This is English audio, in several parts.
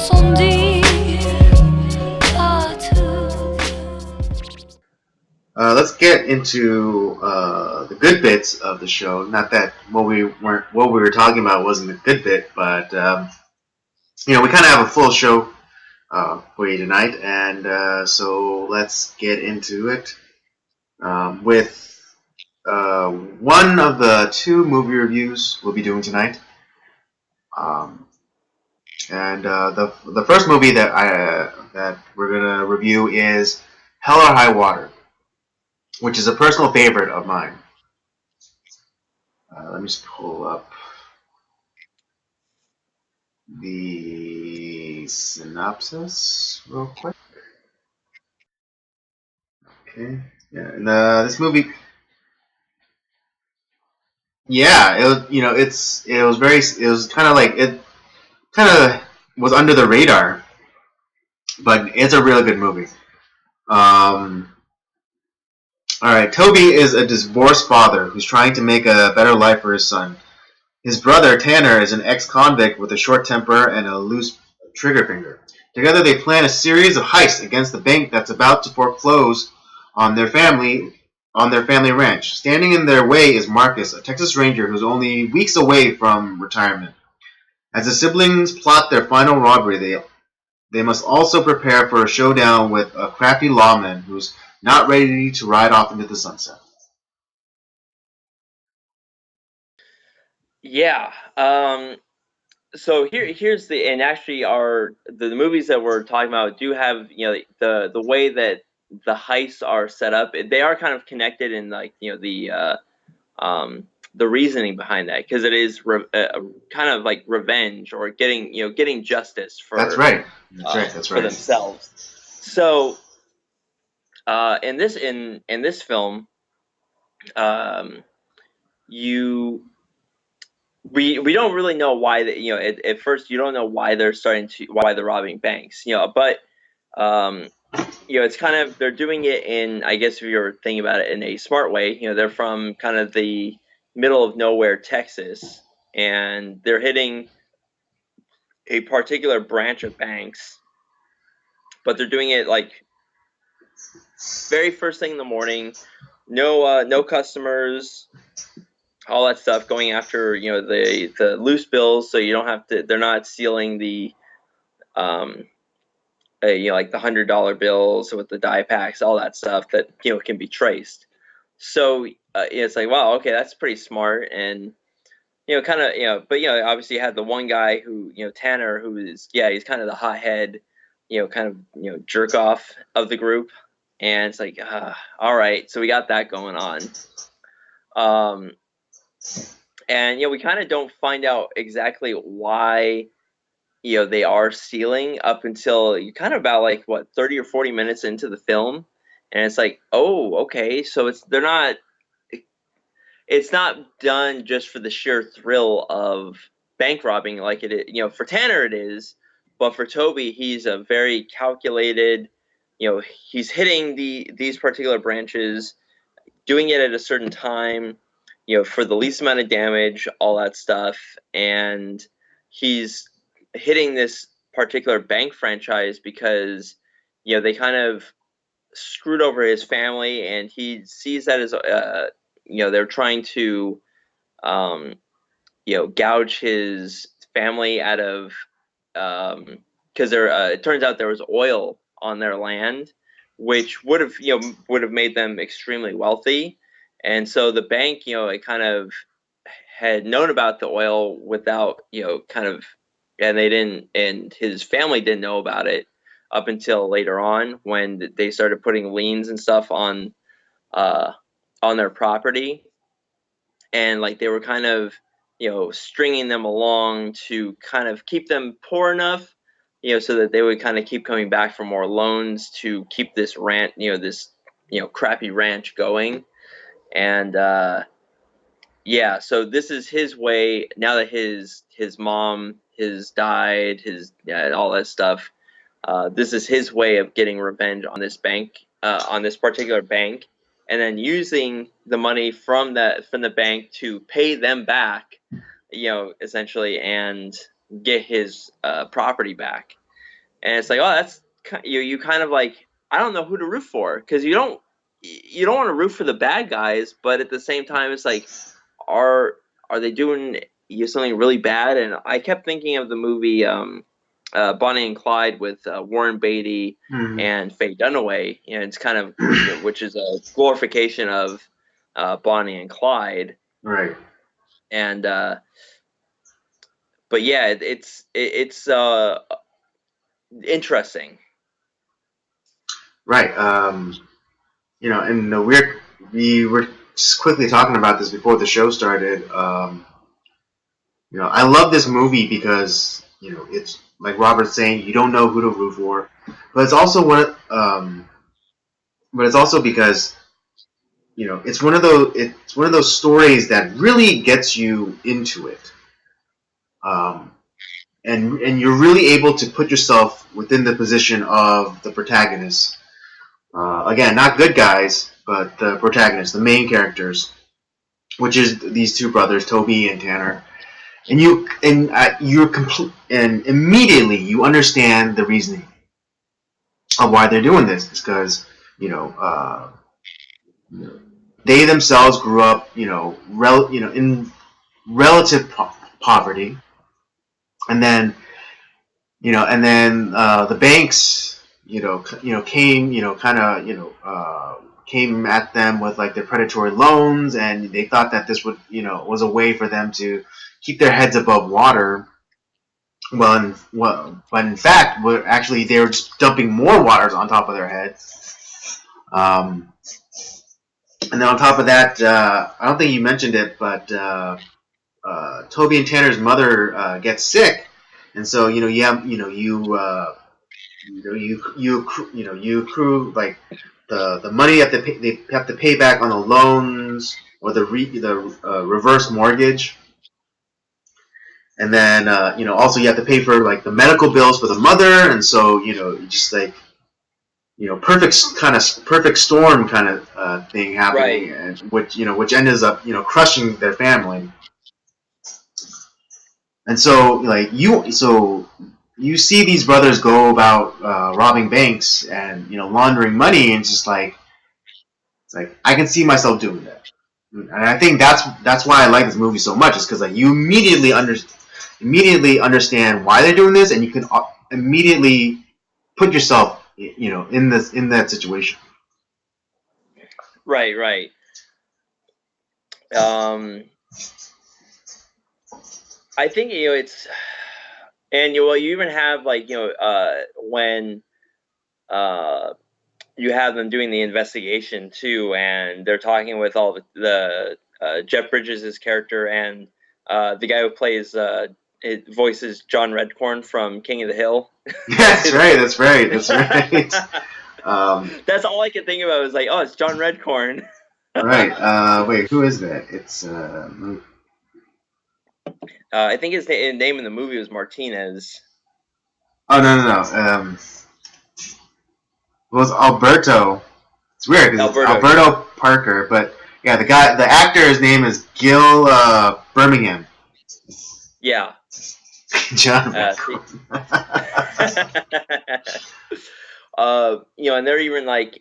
sans dire à tout. Let's get into the good bits of the show. Not that what we were talking about wasn't a good bit, but we kind of have a full show for you tonight, and so let's get into it with one of the two movie reviews we'll be doing tonight. Um, and the first movie that we're gonna review is Hell or High Water, which is a personal favorite of mine. Let me just pull up the synopsis real quick. Okay. Yeah, and this movie, yeah, it was, it was kind of like it kind of was under the radar, but it's a really good movie. All right, Toby is a divorced father who's trying to make a better life for his son. His brother, Tanner, is an ex-convict with a short temper and a loose trigger finger. Together they plan a series of heists against the bank that's about to foreclose on their family ranch. Standing in their way is Marcus, a Texas Ranger who's only weeks away from retirement. As the siblings plot their final robbery, they must also prepare for a showdown with a crafty lawman who's not ready to ride off into the sunset. Yeah. So here's and actually the movies that we're talking about do have the way that the heists are set up. They are kind of connected in like the reasoning behind that, because it is kind of like revenge or getting justice for That's right. That's for right. themselves. So in this film, we don't really know why at first you don't know why they're robbing banks, but it's kind of, they're doing it in, I guess if you're thinking about it in a smart way, they're from kind of the middle of nowhere Texas, and they're hitting a particular branch of banks, but they're doing it like very first thing in the morning, no customers, all that stuff, going after the loose bills, so you don't have to, they're not stealing the like the $100 bills with the die packs, all that stuff that can be traced. So it's like, wow, okay, that's pretty smart. And kind of but obviously you had the one guy who Tanner, who is he's kind of the hothead, kind of jerk off of the group, and it's like all right, so we got that going on. And we kind of don't find out exactly why they are stealing up until you kind of about like 30 or 40 minutes into the film, and it's like, oh, okay, so it's not done just for the sheer thrill of bank robbing like it is. For Tanner it is, but for Toby, he's a very calculated, he's hitting these particular branches, doing it at a certain time, for the least amount of damage, all that stuff, and he's hitting this particular bank franchise because they kind of screwed over his family, and he sees that as they're trying to gouge his family out of, because it turns out there was oil on their land, which would have made them extremely wealthy. And so the bank, it kind of had known about the oil without, kind of, and they didn't, and his family didn't know about it up until later on when they started putting liens and stuff on their property. And like they were kind of, stringing them along to kind of keep them poor enough, so that they would kind of keep coming back for more loans to keep this this crappy ranch going. And so this is his way, now that his mom has died, all that stuff. This is his way of getting revenge on this bank, on this particular bank, and then using the money from the bank to pay them back, essentially, and get his property back. and it's like, oh, that's you kind of like, I don't know who to root for, because you don't want to root for the bad guys, but at the same time, it's like, are they doing something really bad? And I kept thinking of the movie Bonnie and Clyde with Warren Beatty and Faye Dunaway. It's kind of which is a glorification of Bonnie and Clyde. Right. And but yeah, it's interesting. Right. And we were just quickly talking about this before the show started. I love this movie because it's like Robert's saying, you don't know who to root for, but it's also but it's also because it's one of those stories that really gets you into it, and you're really able to put yourself within the position of the protagonist. Again, not good guys, but the protagonists, the main characters, which is these two brothers, Toby and Tanner. And and immediately you understand the reasoning of why they're doing this. It's because they themselves grew up, in relative poverty, and then the banks, came, came at them with like their predatory loans, and they thought that this was a way for them to keep their heads above water. But in fact, they were just dumping more waters on top of their heads. And then on top of that, I don't think you mentioned it, but Toby and Tanner's mother gets sick, and so you have you accrue like the money that they have to pay back on the loans or the reverse mortgage, and then also you have to pay for like the medical bills for the mother, and so just like perfect storm kind of thing happening, Right. and which ends up crushing their family. And so you see these brothers go about robbing banks and laundering money, and it's like I can see myself doing that, and I think that's why I like this movie so much, is because like you immediately understand why they're doing this, and you can immediately put yourself in that situation. Right. I think it's, and you even have like when you have them doing the investigation too, and they're talking with all the Jeff Bridges' character and the guy who plays it voices John Redcorn from King of the Hill. That's right. That's all I could think about. Was like, oh, it's John Redcorn. Right. Wait, who is that? It's I think his name in the movie was Martinez. oh no. It was Alberto. It's weird because it's Alberto Parker, but yeah, the actor's name is Gil Birmingham. Yeah. John. And they're even like,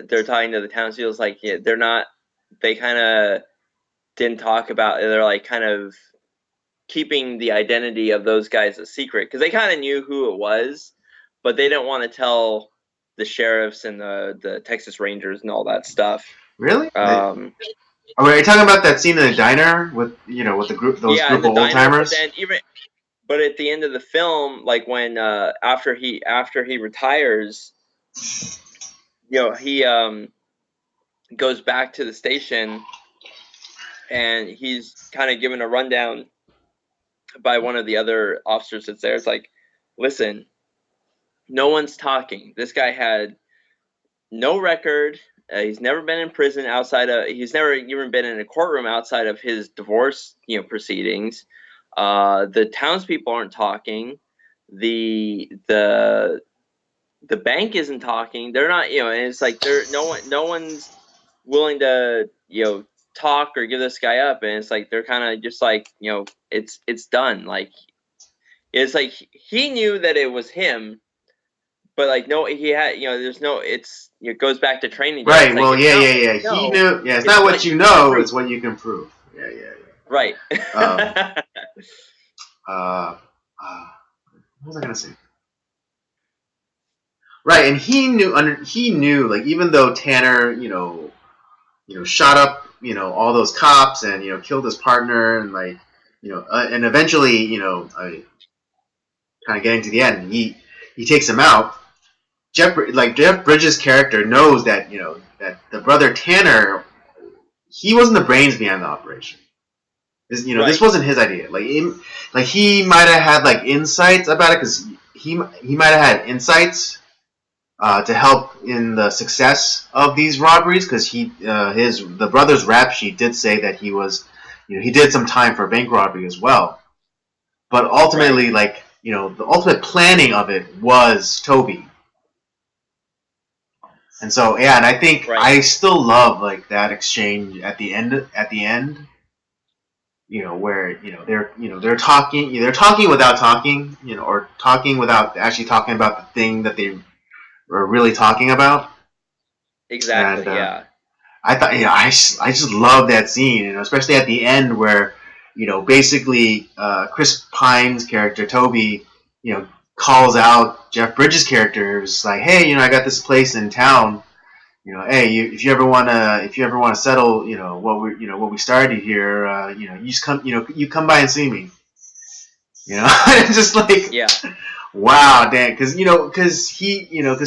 they're talking to the townspeople. Like, yeah, they're not. They kind of didn't talk about. They're like kind of keeping the identity of those guys a secret, because they kind of knew who it was, but they didn't want to tell the sheriffs and the Texas Rangers and all that stuff. Really? Are you talking about that scene in the diner with with the group, group of old timers? But at the end of the film, like when after he retires, he goes back to the station, and he's kind of given a rundown by one of the other officers that's there. It's like, listen, no one's talking. This guy had no record. He's never been in prison outside of. He's never even been in a courtroom outside of his divorce, proceedings. The townspeople aren't talking. The bank isn't talking. They're not, and it's like no one's willing to talk or give this guy up, and it's like they're kind of just like it's done. Like, it's like he knew that it was him, but like no, he had there's no. It goes back to training day. Right. It's like Well, it's yeah, not yeah, what yeah. you He know, knew. Yeah, it's it's not what what you you can know; prove. it's what you can prove. Yeah, yeah, Right. yeah. Uh, what was I gonna say? Right, and he knew. He knew. Like, even though Tanner, shot up, all those cops and killed his partner, and like, and eventually, kind of getting to the end, he takes him out. Jeff Bridges' character knows that that the brother Tanner, he wasn't the brains behind the operation. This, this Right. wasn't his idea. Like he might have had like insights about it because he might have had insights to help in the success of these robberies because the brother's rap sheet did say that he was, he did some time for bank robbery as well. But ultimately, Right. like the ultimate planning of it was Toby. And so yeah, and I think Right. I still love like that exchange at the end. At the end, where they're talking without talking, or talking without actually talking about the thing that they were really talking about. And Exactly. Yeah. I thought, I just love that scene, especially at the end where, basically Chris Pine's character Toby, calls out Jeff Bridges' character, is like, hey, I got this place in town. Hey, if you ever wanna settle, what we started here, you just come, you come by and see me. It's just like, Yeah. wow, Dan, because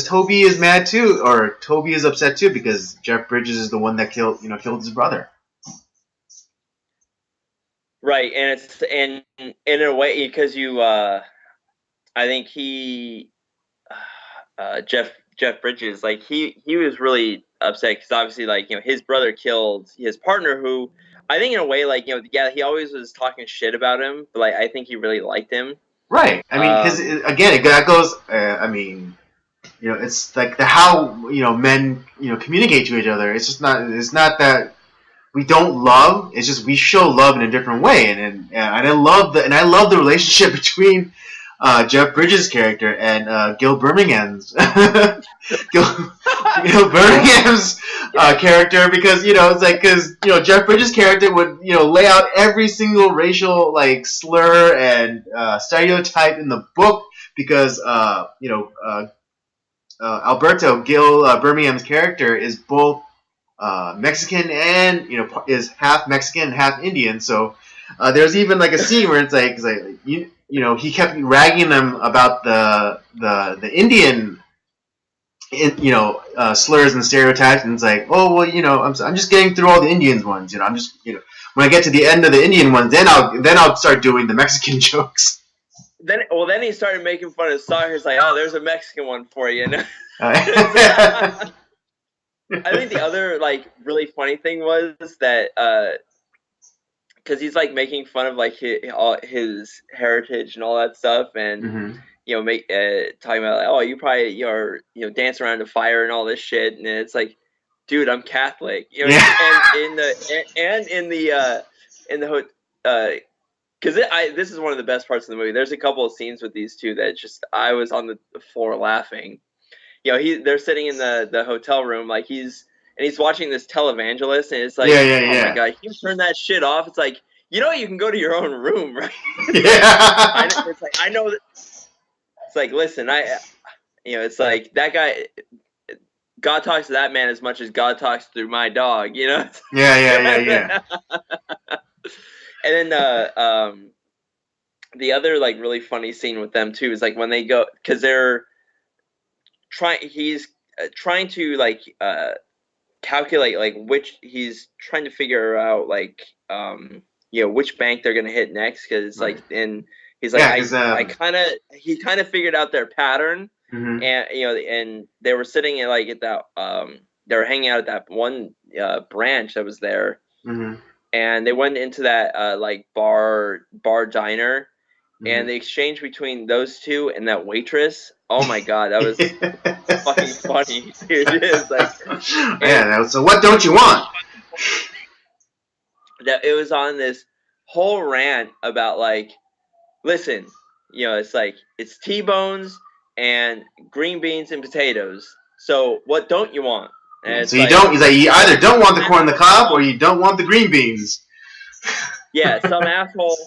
Toby is mad too, or Toby is upset too, because Jeff Bridges is the one that killed his brother. Right. And in a way because I think Jeff Bridges, like he was really upset because obviously, like his brother killed his partner, who I think in a way, like yeah, he always was talking shit about him, but like I think he really liked him. Right. I mean, because Um, again, that goes. I mean, it's like the how men communicate to each other. It's just not. It's not that we don't love. It's just we show love in a different way, and I love the relationship between Jeff Bridges' character and Gil Birmingham's Gil Birmingham's character, because it's like, because Jeff Bridges' character would lay out every single racial like slur and stereotype in the book, because Alberto Gil Birmingham's character is both Mexican and is half Mexican, half Indian. So there's even like a scene where it's like he kept ragging them about the Indian slurs and stereotypes, and it's like, oh well, I'm just getting through all the Indians ones. I'm just when I get to the end of the Indian ones, then I'll start doing the Mexican jokes. then he started making fun of soccer. He's like, oh, there's a Mexican one for you. Uh, I think the other like really funny thing was that because he's like making fun of like his heritage and all that stuff, and mm-hmm. make talking about like, oh, you probably you're dancing around the fire and all this shit, and it's like, dude, I'm Catholic, Yeah. and in the because this is one of the best parts of the movie. There's a couple of scenes with these two that just I was on the floor laughing. They're sitting in the hotel room, like he's watching this televangelist, and it's like, Yeah, yeah, oh my yeah. god, you turn that shit off. It's like, you can go to your own room, right? Yeah. It's like I know that. It's like, listen, it's like that guy. God talks to that man as much as God talks through my dog, Yeah, yeah, yeah, And then the other like really funny scene with them too is like when they go, because they're he's trying to like calculate like which he's trying to figure out like which bank they're gonna hit next, because right. like and he's like Yeah, because he kind of figured out their pattern, mm-hmm. and and they were sitting at like at that they were hanging out at that one branch that was there, Mm-hmm. and they went into that like bar diner, Mm-hmm. and the exchange between those two and that waitress, oh my god, that was fucking funny, dude. It's like, Yeah. So what don't you want? that it was on this whole rant about like, listen, it's like it's T-bones and green beans and potatoes. So what don't you want? And Yeah, it's so you like, don't. He's like, you either don't want the corn on the cob or you don't want the green beans. yeah, some asshole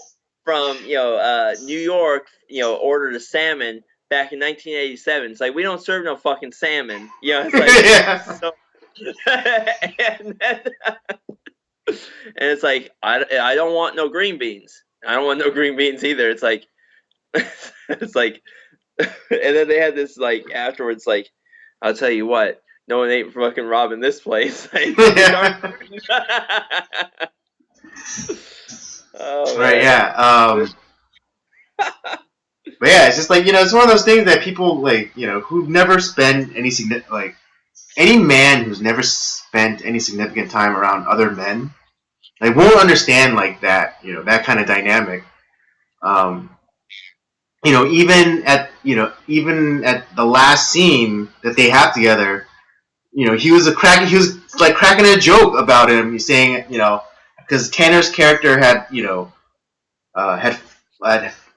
from New York, ordered a salmon back in 1987. It's like, we don't serve no fucking salmon. It's like Yeah. so, and it's like, I don't want no green beans. I don't want no green beans either. It's like it's like, and then they had this like afterwards, like, I'll tell you what, no one ain't fucking robbing this place. Oh, Right. man. Yeah. But yeah, it's just like, it's one of those things that people like, who've never spent any like any man who's never spent any significant time around other men, like, won't understand like that, that kind of dynamic. Even at the last scene that they have together, he was like cracking a joke about him. He's saying, because Tanner's character had, uh, had,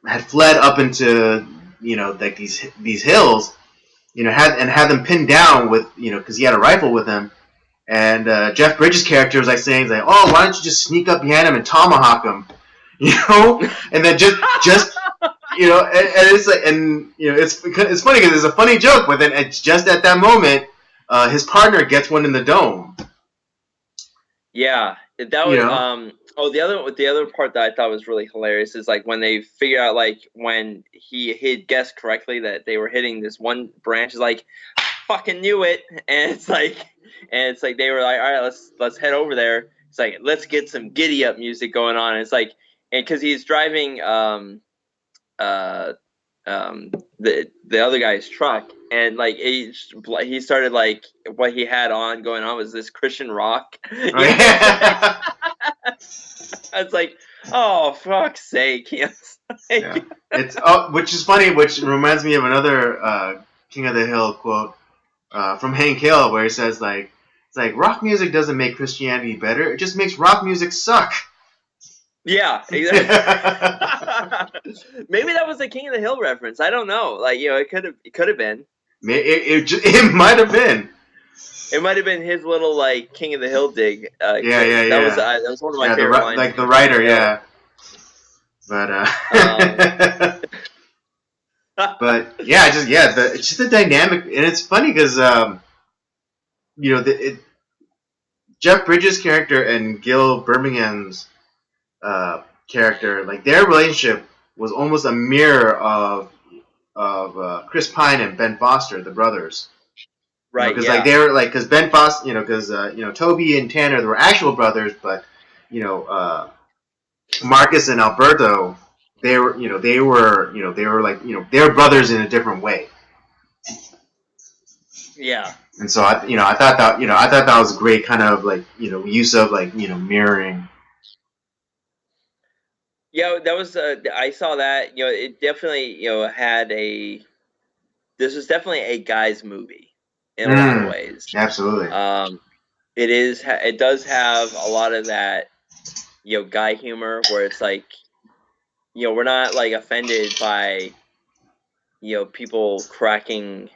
had fled up into, like these hills, had them pinned down with, because he had a rifle with him. And Jeff Bridges' character was like saying, like, "Oh, why don't you just sneak up behind him and tomahawk him?" And then just and it's like, and it's funny because it's a funny joke, but then just at that moment, his partner gets one in the dome. Yeah, that was the other part that I thought was really hilarious is like when they figure out, like, when he had guessed correctly that they were hitting this one branch, is like, fucking knew it. And it's like they were like, all right, let's head over there. It's like, let's get some giddy up music going on. And it's like, and because he's driving the other guy's truck, and like he started, like, what he had on going on was this Christian rock. It's like, oh, fuck's sake. Yeah. It's which is funny, which reminds me of another King of the Hill quote from Hank Hill, where he says, like, it's like, rock music doesn't make Christianity better, it just makes rock music suck. Yeah, exactly. Maybe that was a King of the Hill reference. I don't know. Like, it could have been. It might have been. It might have been his little, like, King of the Hill dig. Yeah. That was one of my favorite lines. Like the writer, yeah. But but yeah, it's just the dynamic, and it's funny because Jeff Bridges' character and Gil Birmingham's character, like, their relationship was almost a mirror of Chris Pine and Ben Foster, the brothers. Right. Because like they were like, because Ben Foster, because Toby and Tanner, they were actual brothers, but Marcus and Alberto, they were like, they were brothers in a different way. Yeah. And so I thought that was a great kind of, like, use of, like, mirroring. Yeah, that was. I saw that. It definitely had a. This was definitely a guy's movie in a lot of ways. Absolutely. It does have a lot of that, guy humor, where it's like, we're not, like, offended by, people cracking,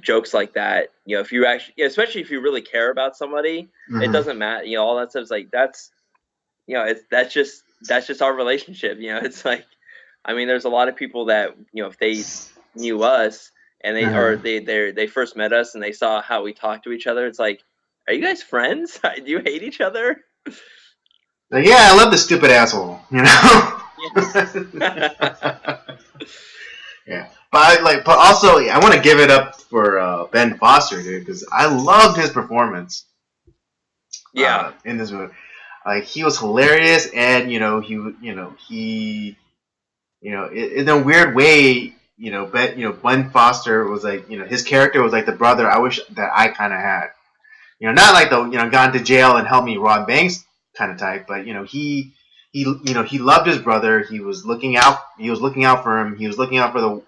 jokes like that. If you actually, especially if you really care about somebody, it doesn't matter. All that stuff's like, that's, that's just our relationship. It's like, I mean, there's a lot of people that, if they knew us and they first met us and they saw how we talk to each other, it's like, are you guys friends? Do you hate each other? Like, yeah, I love this stupid asshole, Yeah, but also, I want to give it up for Ben Foster, dude, because I loved his performance. Yeah, in this movie, like, he was hilarious, and in a weird way, Ben Foster was like, his character was like the brother I wish that I kind of had. Not like the gone to jail and help me rob banks kind of type, but he loved his brother. He was looking out for him. He was looking out for the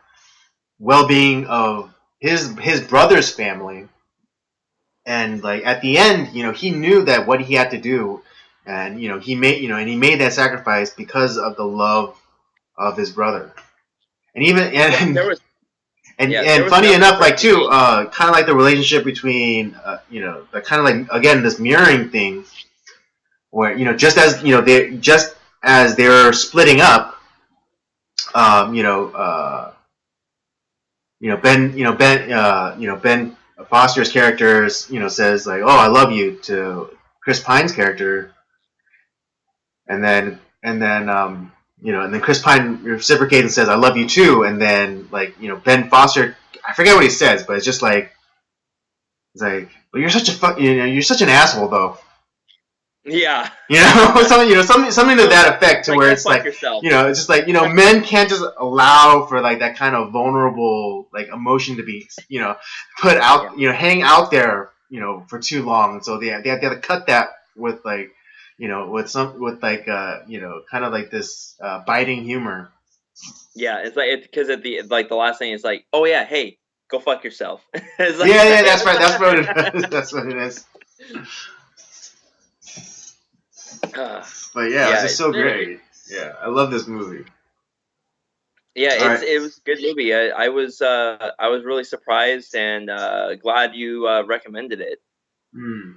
well-being of his brother's family. And, like, at the end, he knew that what he had to do, and he made that sacrifice because of the love of his brother. And even And Yeah, there and was funny nothing enough, for it like to too, be. kind of like the relationship between, the kind of like again this mirroring thing, where just as they're splitting up, um, you know, uh, Ben Foster's character, says like, "Oh, I love you" to Chris Pine's character, and then Chris Pine reciprocates and says, "I love you too," and then Ben Foster, I forget what he says, but it's like, "Well, you're such you're such an asshole, though." Yeah. Something to that effect, to Like, where go it's fuck like, yourself. it's just like, men can't just allow for like that kind of vulnerable like emotion to be, put Yeah. out, hang out there, for too long. So they have to cut that with like, with like, kind of like this biting humor. Yeah, it's like because at the the last thing is like, oh yeah, hey, go fuck yourself. It's like, Yeah, that's right. That's what it is. That's what it is. But yeah, it's yeah, just so great. Yeah, I love this movie. yeah, All right. it was a good movie. I was really surprised and glad you recommended it. Hmm.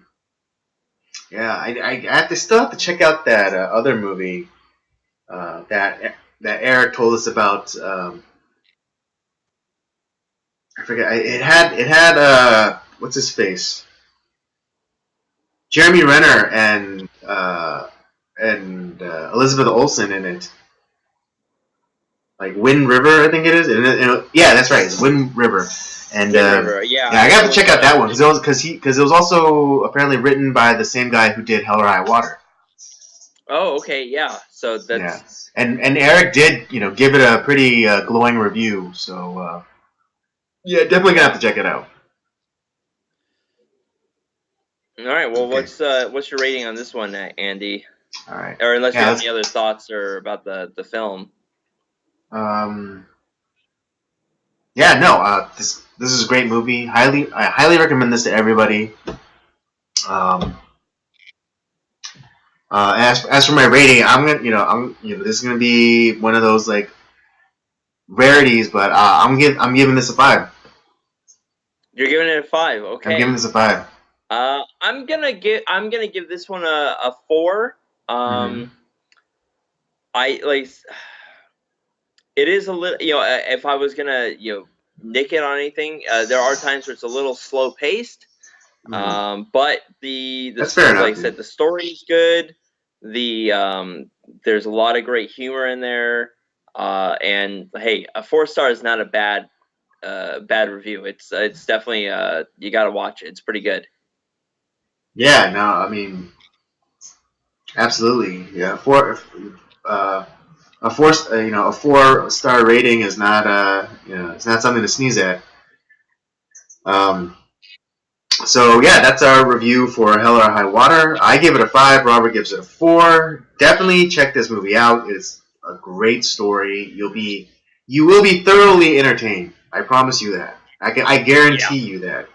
Yeah, I have to still have to check out that other movie that Eric told us about. I forget. It had what's his face? Jeremy Renner and Elizabeth Olsen in it. Like Wind River, I think it is. Yeah, that's right. It's Wind River. And Wind River, yeah, yeah, I got to check out that one really because it was also apparently written by the same guy who did Hell or High Water. Oh, okay, yeah. So Yeah, that's and Eric did give it a pretty glowing review. So yeah, definitely gonna have to check it out. all right. Well, Okay, what's your rating on this one, Andy? all right. Or unless you Yeah, have any other thoughts or about the film. um, yeah, no. This is a great movie. I highly recommend this to everybody. Um, as for my rating, this is gonna be one of those like rarities, but I'm giving this a 5. You're giving it a 5, I'm giving okay? this a 5. I'm gonna give this one a 4. Mm-hmm. I like it is a little, if I was gonna nick it on anything, there are times where it's a little slow paced. Mm-hmm. But the That's fair like enough, I dude. said, the story's good. The there's a lot of great humor in there. And hey, a 4 star is not a bad review. It's definitely you got to watch it. It's pretty good. Yeah, no, I mean, absolutely. Yeah, uh, a 4-star rating is not it's not something to sneeze at. Um, so yeah, that's our review for Hell or High Water. I give it a 5. Robert gives it a 4. Definitely check this movie out. It's a great story. You will be thoroughly entertained. I promise you that. I guarantee you that.